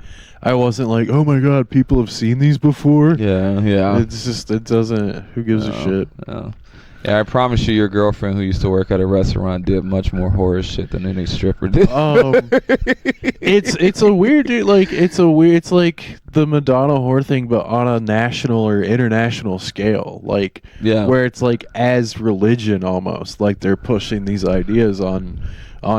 I wasn't like, oh my god, people have seen these before. Yeah. It's just, it doesn't. Who gives a shit? No. Yeah, I promise you, your girlfriend who used to work at a restaurant did much more horror shit than any stripper did. It's a weird, dude. Like it's like the Madonna whore thing, but on a national or international scale. Like, where it's like as religion almost. Like they're pushing these ideas on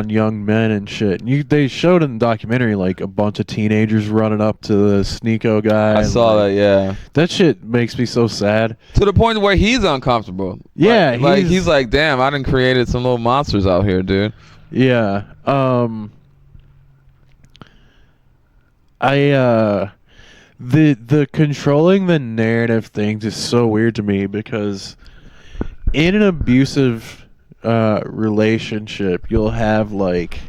young men and shit. They showed in the documentary like a bunch of teenagers running up to the Sneeko guy. I saw that, yeah. That shit makes me so sad. To the point where he's uncomfortable. Yeah, he's like, damn, I done created some little monsters out here, dude. Yeah. The controlling the narrative thing is so weird to me because in an abusive relationship, you'll have like,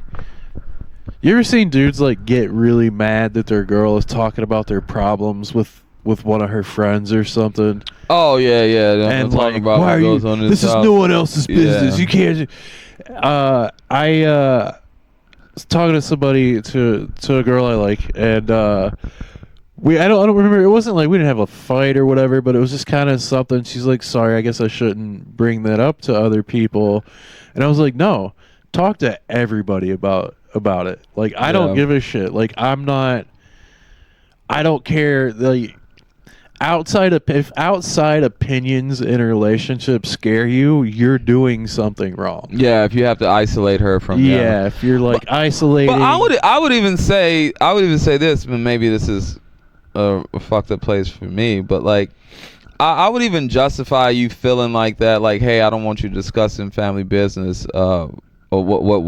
you ever seen dudes like get really mad that their girl is talking about their problems with one of her friends or something? Oh yeah. And like, about why are you? This is no one else's business. You can't. I was talking to somebody to a girl I like, and I don't remember. It wasn't like we didn't have a fight or whatever, but it was just kind of something. She's like, sorry, I guess I shouldn't bring that up to other people. And I was like, no, talk to everybody about it. Like, I don't give a shit. Like, I don't care. Like, if outside opinions in a relationship scare you, you're doing something wrong. Yeah, if you have to isolate her from if you're like isolating. But I would even say this, and maybe this is a fucked up place for me, but like I would even justify you feeling like that, like, hey, I don't want you discussing family business or what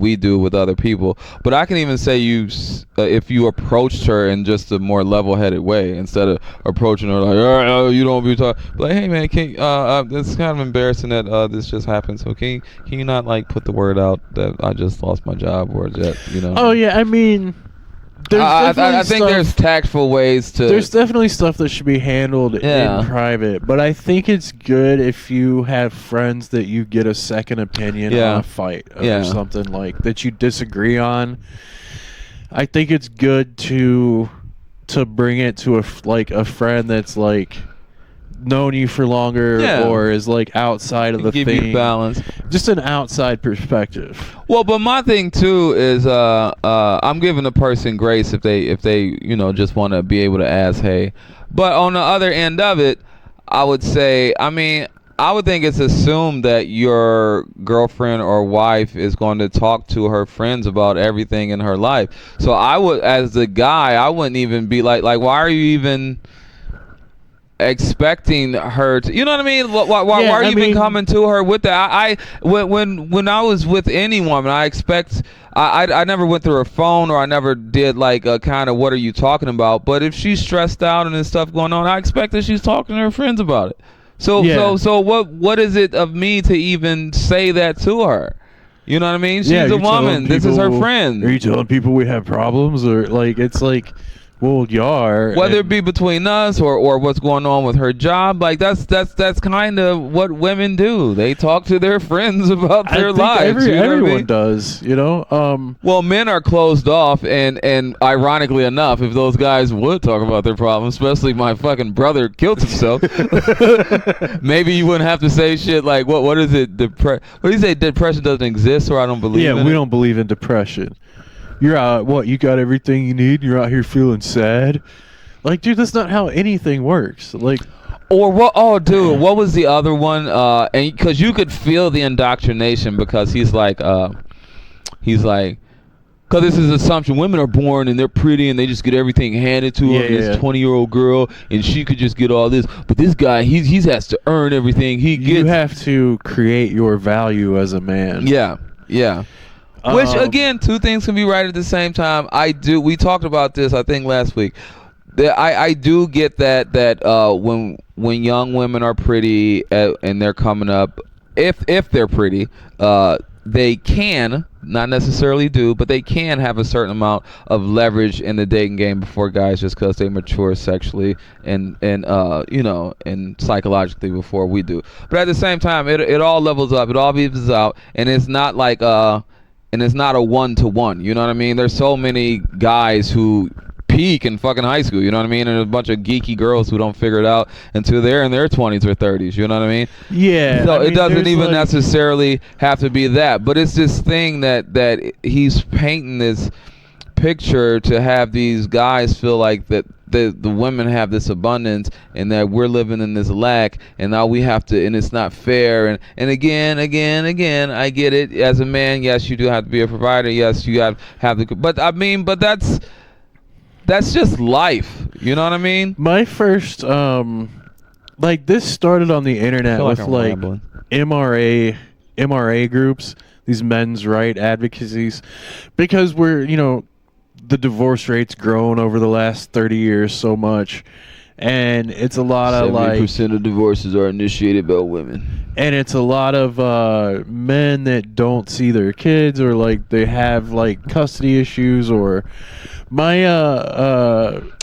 we do with other people. But I can even say if you approached her in just a more level-headed way instead of approaching her like, oh, you don't be talking, like, hey man, it's kind of embarrassing that this just happened, so can you not like put the word out that I just lost my job or that, you know? Oh yeah, I mean, I think there's tactful ways to. There's definitely stuff that should be handled in private, but I think it's good if you have friends that you get a second opinion on a fight or something like that you disagree on. I think it's good to bring it to a friend that's like known you for longer or is like outside of the thing. Give you balance. Just an outside perspective. Well, but my thing too is I'm giving a person grace if they just want to be able to ask, hey. But on the other end of it, I would say, I mean, I would think it's assumed that your girlfriend or wife is going to talk to her friends about everything in her life. So I would, as the guy, I wouldn't even be like, why are you even expecting her to, you know what I mean? Why are you even coming to her with that? When I was with any woman, I expect, I never went through her phone, or I never did like a kind of what are you talking about. But if she's stressed out and there's stuff going on, I expect that she's talking to her friends about it. So what is it of me to even say that to her? You know what I mean? She's a woman. This is her friend. Are you telling people we have problems, or like it's like, well, you are. Whether it be between us or what's going on with her job, like that's kind of what women do. They talk to their friends about their lives. Everyone does, you know. Well, men are closed off, and ironically enough, if those guys would talk about their problems, especially my fucking brother killed himself, maybe you wouldn't have to say shit like what is it? What do you say? Depression doesn't exist, or I don't believe. Yeah, we don't believe in depression. You're out. What? You got everything you need. You're out here feeling sad. Like, dude, that's not how anything works. Like, or what? Oh, dude, what was the other one? And because you could feel the indoctrination, because he's like, because this is assumption. Women are born and they're pretty and they just get everything handed to them. This 20-year-old girl, and she could just get all this, but this guy, he has to earn everything he gets. You have to create your value as a man. Yeah. Which again, two things can be right at the same time. We talked about this, I think, last week. I do get that when young women are pretty and they're coming up, if they're pretty, they can, not necessarily do, but they can have a certain amount of leverage in the dating game before guys, just because they mature sexually and psychologically before we do. But at the same time, it all levels up, it all evens out, and it's not like and it's not a one-to-one, you know what I mean? There's so many guys who peak in fucking high school, you know what I mean? And a bunch of geeky girls who don't figure it out until they're in their 20s or 30s, you know what I mean? Yeah. So it doesn't even necessarily have to be that, but it's this thing that he's painting this picture to have these guys feel like that the women have this abundance and that we're living in this lack, and now we have to, and it's not fair, and again I get it. As a man, yes, you do have to be a provider, yes, you have to, but that's just life, you know what I mean? My first like, this started on the internet with like MRA groups, these men's right advocacies, because we're, the divorce rate's grown over the last 30 years so much, and it's a lot of 70% of divorces are initiated by women, and it's a lot of men that don't see their kids, or like they have like custody issues, or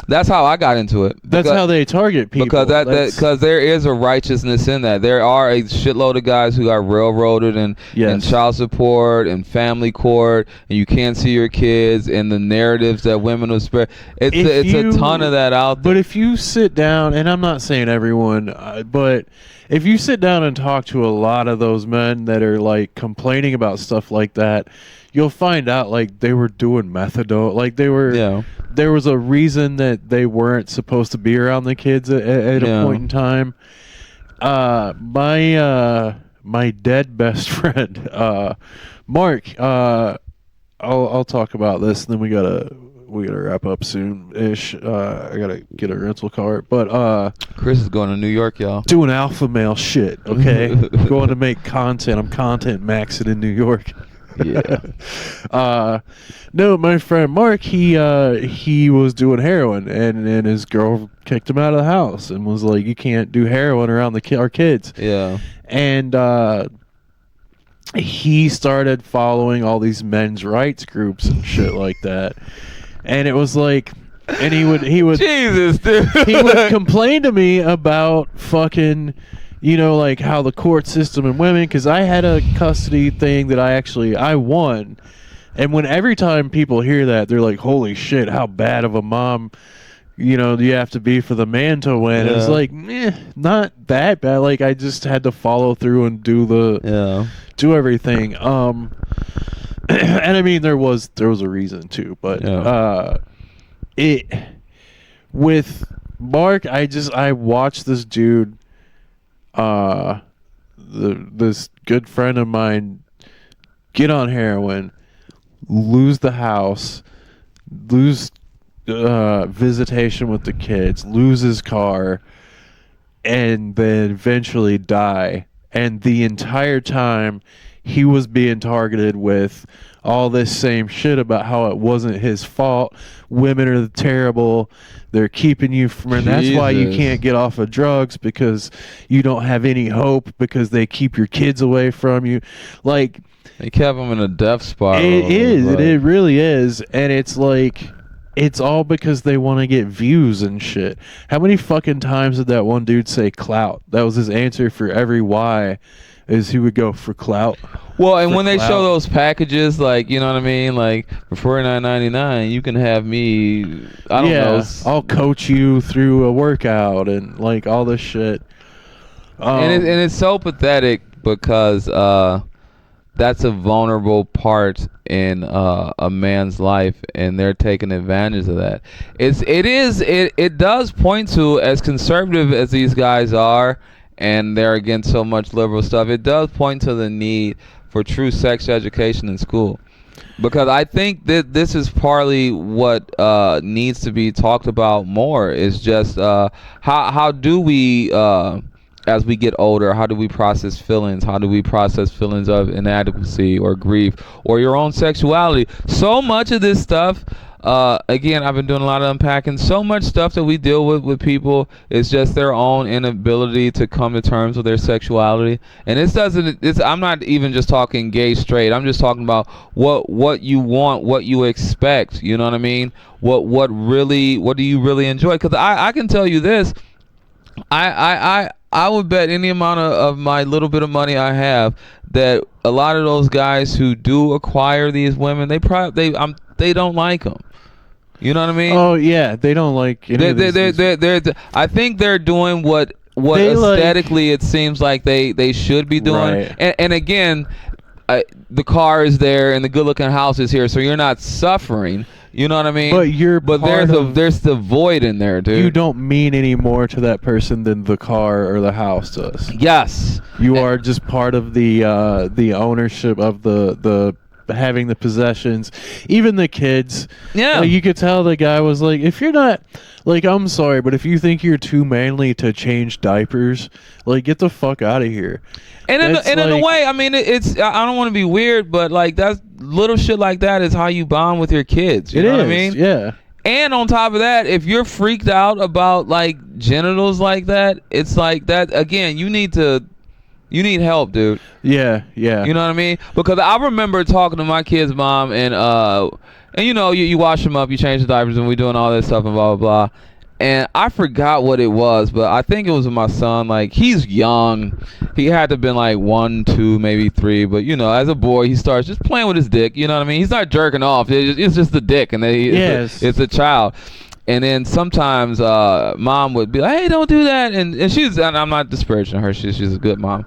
that's how I got into it. That's how they target people. Because there is a righteousness in that. There are a shitload of guys who got railroaded and child support and family court, and you can't see your kids, and the narratives that women will spread. It's a ton of that out there. But if you sit down, and I'm not saying everyone, but if you sit down and talk to a lot of those men that are like complaining about stuff like that, you'll find out like they were doing methadone, like they were. There was a reason that they weren't supposed to be around the kids at a point in time. My dead best friend, Mark. I'll talk about this, and then we gotta wrap up soon-ish. I gotta get a rental car, but Chris is going to New York, y'all. Doing alpha male shit. Okay, going to make content. I'm content maxing in New York. Yeah. No, my friend Mark, he was doing heroin, and his girl kicked him out of the house and was like, "You can't do heroin around our kids." Yeah. And he started following all these men's rights groups and shit like that. And it was like, and he would Jesus, dude. He would complain to me about fucking, like how the court system and women, because I had a custody thing that I won. And every time people hear that, they're like, holy shit, how bad of a mom, do you have to be for the man to win? Yeah. It's like, not that bad. Like, I just had to follow through and do everything. And I mean, there was a reason too, but with Mark, I watched this dude this good friend of mine get on heroin, lose the house, lose visitation with the kids, lose his car, and then eventually die. And the entire time he was being targeted with all this same shit about how it wasn't his fault. Women are terrible. They're keeping you from, and that's why you can't get off of drugs, because you don't have any hope, because they keep your kids away from you. Like, they kept him in a death spiral. It is. It really is. And it's like, it's all because they want to get views and shit. How many fucking times did that one dude say clout? That was his answer for every why, is he would go for clout. Well, and when they show those packages, like, you know what I mean, like for $49.99, you can have me. I don't know. I'll coach you through a workout and like all this shit. And it's so pathetic, because that's a vulnerable part in a man's life, and they're taking advantage of that. It does point to, as conservative as these guys are, and they're against so much liberal stuff, it does point to the need for true sex education in school. Because I think that this is partly what needs to be talked about more, is just how do we, as we get older, how do we process feelings? How do we process feelings of inadequacy or grief or your own sexuality? So much of this stuff, again, I've been doing a lot of unpacking. So much stuff that we deal with people is just their own inability to come to terms with their sexuality. And I'm not even just talking gay, straight. I'm just talking about what you want, what you expect. You know what I mean? What do you really enjoy? Because I can tell you this. I would bet any amount of my little bit of money I have that a lot of those guys who do acquire these women, they don't like them. You know what I mean? Oh yeah, they don't like. I think they're doing what aesthetically it seems like they should be doing. Right. And again, the car is there and the good-looking house is here, so you're not suffering. You know what I mean? But there's the void in there, dude. You don't mean any more to that person than the car or the house does. Yes. You are just part of the ownership of the having the possessions, even the kids. Yeah. Like, you could tell the guy was like, if you're not, like, I'm sorry, but if you think you're too manly to change diapers, like, get the fuck out of here. And in a way, I mean, it's, I don't want to be weird, but like, that's little shit like that is how you bond with your kids. You know what I mean? Yeah. And on top of that, if you're freaked out about like genitals like that, it's like that again, you need help, dude. Yeah. You know what I mean? Because I remember talking to my kid's mom, and you know, you wash them up, you change the diapers, and we doing all this stuff and blah blah blah. And I forgot what it was, but I think it was my son. Like, he's young. He had to have been like 1, 2, maybe 3. But, you know, as a boy, he starts just playing with his dick. You know what I mean? He's not jerking off. It's just the dick. And it's a child. And then sometimes mom would be like, hey, don't do that. And I'm not disparaging her. She's a good mom.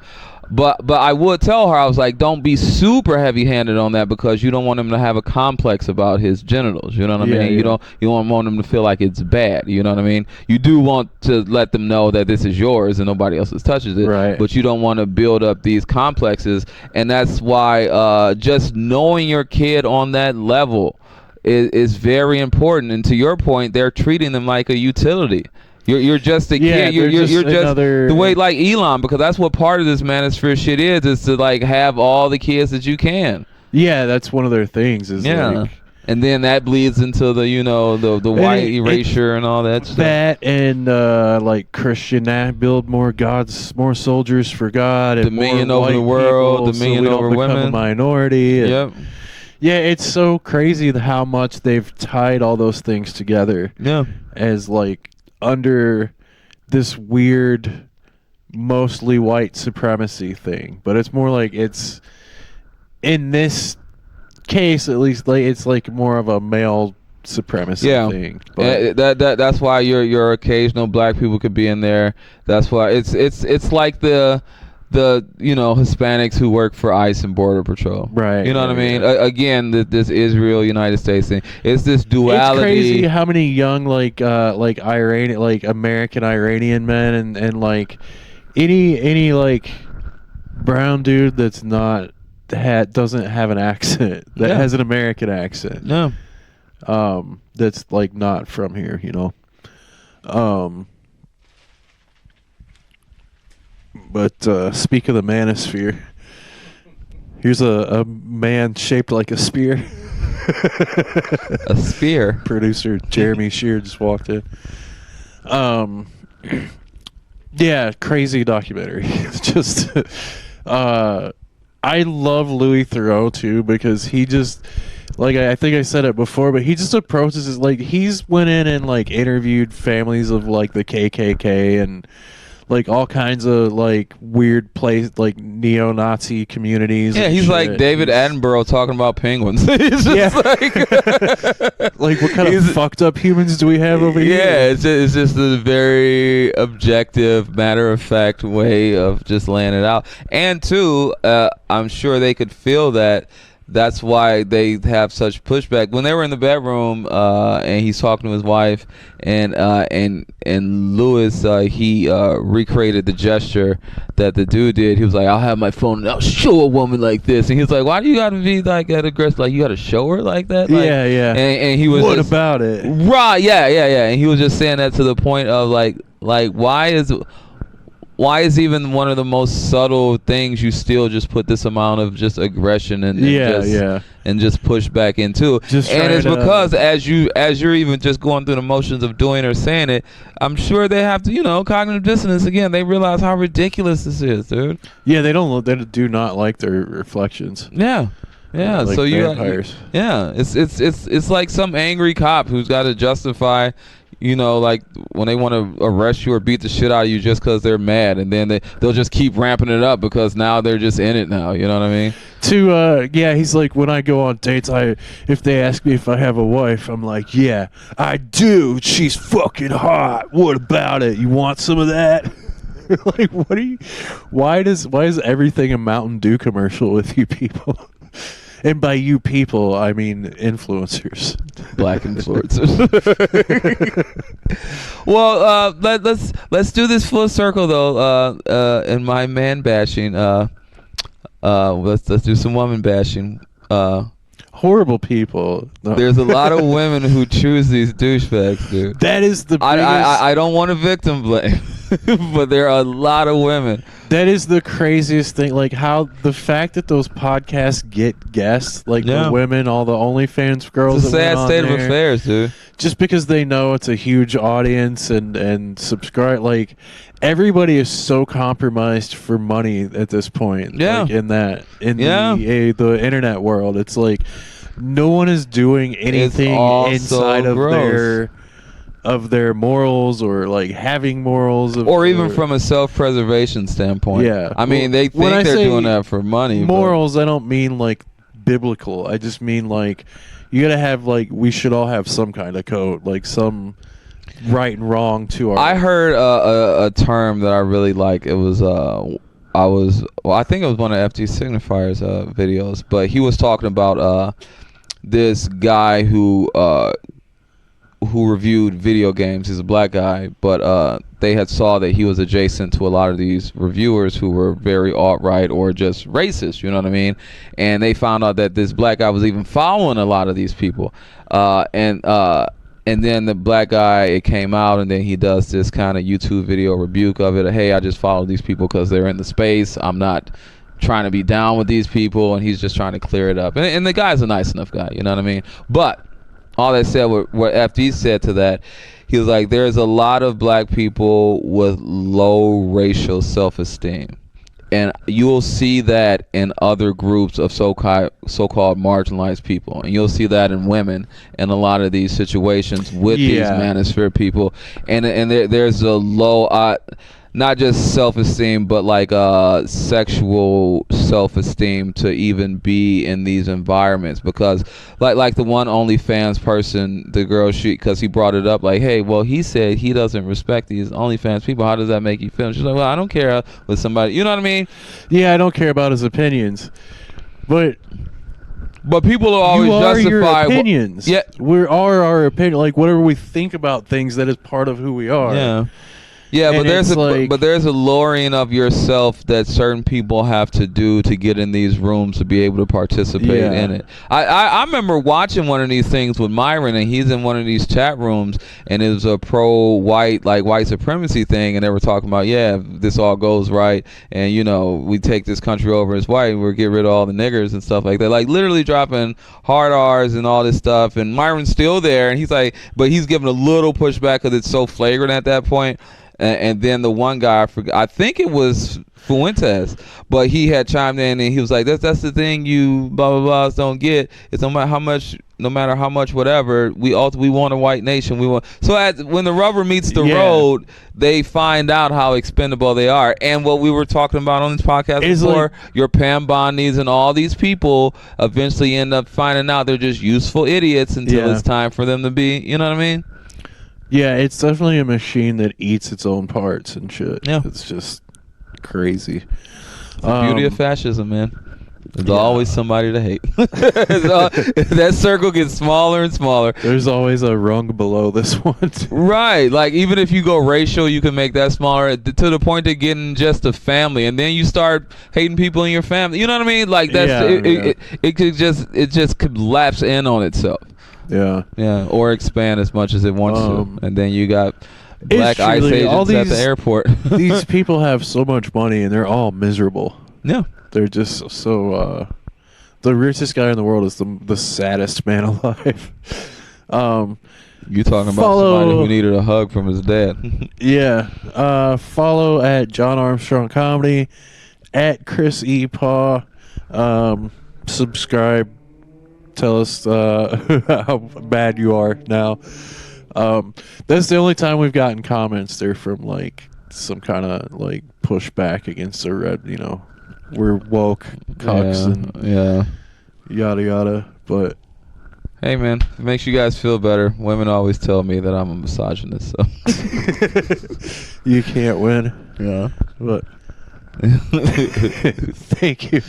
But I would tell her, I was like, don't be super heavy-handed on that, because you don't want him to have a complex about his genitals. You know what I mean? Yeah. You don't want him to feel like it's bad. You know what I mean? You do want to let them know that this is yours and nobody else touches it. Right. But you don't want to build up these complexes, and that's why just knowing your kid on that level is very important. And to your point, they're treating them like a utility. You're just a kid. You're just the way, like Elon, because that's what part of this Manosphere shit is to like have all the kids that you can. Yeah, that's one of their things. Like, and then that bleeds into the the white erasure and all that stuff. That and like build more more soldiers for God, and dominion more over the world, people, dominion so we over don't become women, a minority. Yep. Yeah, it's so crazy how much they've tied all those things together. Yeah. As like under this weird, mostly white supremacy thing, but it's more like it's in this case, at least, like it's like more of a male supremacy thing. But that's why your occasional black people could be in there. That's why it's like the Hispanics who work for ICE and Border Patrol. Right. You know what I mean? Again, this Israel United States thing. It's this duality. It's crazy how many young like Iranian, like American Iranian men and like any like brown dude that's not doesn't have an accent, that has an American accent. No. That's like not from here, you know. But speak of the Manosphere, here's a man shaped like a spear. A spear. Producer Jeremy Shear just walked in. Yeah, crazy documentary. Just I love Louis Theraux too, because he just, like, I think I said it before, but he just approaches it like he's went in and like interviewed families of like the KKK and like all kinds of like weird like neo-Nazi communities. Yeah, he's like David Attenborough talking about penguins. He's just like what kind of fucked up humans do we have over here? Yeah, it's just a very objective, matter-of-fact way of just laying it out. And two, I'm sure they could feel that. That's why they have such pushback. When they were in the bedroom, and he's talking to his wife, and Louis, he recreated the gesture that the dude did. He was like, "I'll have my phone and I'll show a woman like this," and he was like, "Why do you gotta be like that aggressive? Like you gotta show her like that?" Like, yeah. And he was. What about it? Right? Yeah. And he was just saying that to the point of like why is even one of the most subtle things you still just put this amount of just aggression and just push back into? And it's because as you're even just going through the motions of doing or saying it, I'm sure they have to, cognitive dissonance again. They realize how ridiculous this is, dude. Yeah, they do not like their reflections. Yeah. Yeah, like so vampires. It's like some angry cop who's got to justify, like when they want to arrest you or beat the shit out of you just because they're mad, and then they'll just keep ramping it up because now they're just in it now. You know what I mean? He's like, when I go on dates, if they ask me if I have a wife, I'm like, yeah, I do. She's fucking hot. What about it? You want some of that? Like, why is everything a Mountain Dew commercial with you people? And by you people, I mean influencers. Black influencers. Well, let's do this full circle though. In my man bashing, let's do some woman bashing. Horrible people. No. There's a lot of women who choose these douchebags, dude. That is the biggest... I don't want to victim blame, but there are a lot of women. That is the craziest thing. Like how the fact that those podcasts get guests, like the women, all the OnlyFans girls. It's a sad state of affairs, dude. Just because they know it's a huge audience and subscribe, like everybody is so compromised for money at this point. Yeah. Like in the internet world, it's like no one is doing anything inside of their morals or like having morals or even from a self-preservation standpoint. Yeah, I mean they think they're doing that for money. Morals, I don't mean like biblical. I just mean like you gotta have like we should all have some kind of code, like some right and wrong to our. I heard a term that I really like. It was I think it was one of FT Signifier's videos, but he was talking about this guy who reviewed video games. He's a black guy, but they had saw that he was adjacent to a lot of these reviewers who were very alt-right or just racist, you know what I mean? And they found out that this black guy was even following a lot of these people. And then the black guy, it came out, and then he does this kind of YouTube video rebuke of it. Hey, I just follow these people because they're in the space. I'm not trying to be down with these people, and he's just trying to clear it up. And the guy's a nice enough guy, you know what I mean? But all that said, what FD said to that, he was like, there's a lot of black people with low racial self-esteem. And you'll see that in other groups of so-called marginalized people. And you'll see that in women in a lot of these situations with these Manosphere people. And there's a low... not just self-esteem, but like sexual self-esteem to even be in these environments, because like the one OnlyFans person, the girl, because he brought it up like, hey, well, he said he doesn't respect these OnlyFans people. How does that make you feel? She's like, well, I don't care with somebody, you know what I mean? Yeah, I don't care about his opinions, but people are always justify your opinions. We are our opinion. Like whatever we think about things, that is part of who we are. Yeah. Yeah, and but there's a lowering of yourself that certain people have to do to get in these rooms to be able to participate in it. I remember watching one of these things with Myron, and he's in one of these chat rooms, and it was a pro-white, like white supremacy thing, and they were talking about, if this all goes right, and we take this country over as white, we'll get rid of all the niggers and stuff like that, like literally dropping hard R's and all this stuff, and Myron's still there, and he's like, but he's giving a little pushback because it's so flagrant at that point. And then the one guy, I think it was Fuentes, but he had chimed in and he was like, "That's the thing you blah blah blahs don't get. It's no matter how much whatever we want a white nation. We want when the rubber meets the road, they find out how expendable they are. And what we were talking about on this podcast before, your Pam Bondis and all these people eventually end up finding out they're just useful idiots until it's time for them to be. You know what I mean? Yeah, it's definitely a machine that eats its own parts and shit. Yeah. It's just crazy. It's the beauty of fascism, man. There's always somebody to hate. That circle gets smaller and smaller. There's always a rung below this one. Right. Like, even if you go racial, you can make that smaller to the point of getting just a family. And then you start hating people in your family. You know what I mean? Like, it just collapse in on itself. Yeah, or expand as much as it wants to, and then you got black ICE agents at the airport. These people have so much money, and they're all miserable. Yeah, they're just so. The richest guy in the world is the saddest man alive. You talking about somebody who needed a hug from his dad? Follow at John Armstrong Comedy, at Chris E. Paw. Subscribe. Tell us how bad you are now. That's the only time we've gotten comments. They're from like some kind of like pushback against the red. We're woke cocks and yada yada. But hey, man, it makes you guys feel better. Women always tell me that I'm a misogynist, so you can't win. Yeah, but thank you.